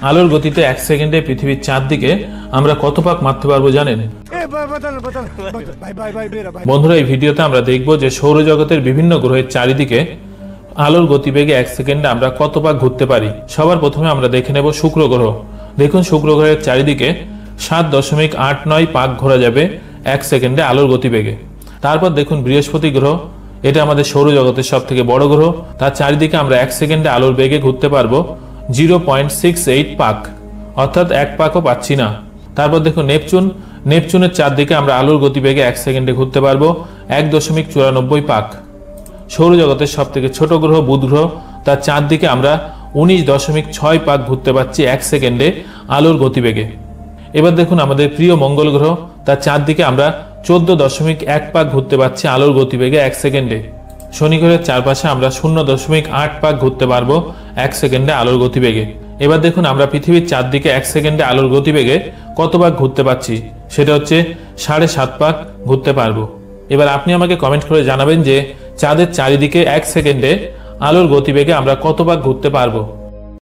আলোর গতিতে 1 সেকেন্ডে পৃথিবীর চারদিকে আমরা কত পাক মারতে পারবো জানেন? বন্ধুরা, এই ভিডিওতে আমরা দেখব যে সৌরজগতের বিভিন্ন গ্রহের চারিদিকে আলোর গতিবেগে 1 সেকেন্ডে আমরা কত পাক ঘুরতে পারি। সবার প্রথমে আমরা দেখে নেব শুক্র গ্রহ। দেখুন, শুক্র গ্রহের চারিদিকে 7.89 পাক ঘোরা যাবে 1 সেকেন্ডে আলোর গতিবেগে। তারপর দেখুন বৃহস্পতি গ্রহ, এটা আমাদের সৌরজগতের সব থেকে বড় গ্রহ। তার চারিদিকে আমরা 1 সেকেন্ডে আলোর বেগে ঘুরতে পারবো 0.68 পাক, অর্থাৎ 1 পাকও পাচ্ছি না। তারপর দেখুন নেপচুনের চারদিকে আমরা আলোর গতিবেগে 1 সেকেন্ডে ঘুরতে পারবো 1.94 পাক। সৌরজগতের সব থেকে ছোট গ্রহ বুধ গ্রহ, তার চারদিকে আমরা 19.6 পাক ঘুরতে পারছি 1 সেকেন্ডে আলোর গতিবেগে। এবার দেখুন আমাদের প্রিয় মঙ্গল গ্রহ, তার চারদিকে আমরা 14.1 পাক ঘুরতে পারছি আলোর গতিবেগে 1 সেকেন্ডে। শনি গ্রহের চারপাশে আমরা 0.8 পাক ঘুরতে পারবো 1 সেকেন্ডে আলোর গতিবেগে। এবার দেখুন আমরা পৃথিবীর চারদিকে 1 সেকেন্ডে আলোর গতিবেগে কত পাক ঘুরতে পারছি, সেটা হচ্ছে 7.5 পাক ঘুরতে পারবো। এবার আপনি আমাকে কমেন্ট করে জানাবেন যে চাঁদের চারিদিকে 1 সেকেন্ডে আলোর গতিবেগে আমরা কত পাক ঘুরতে পারবো।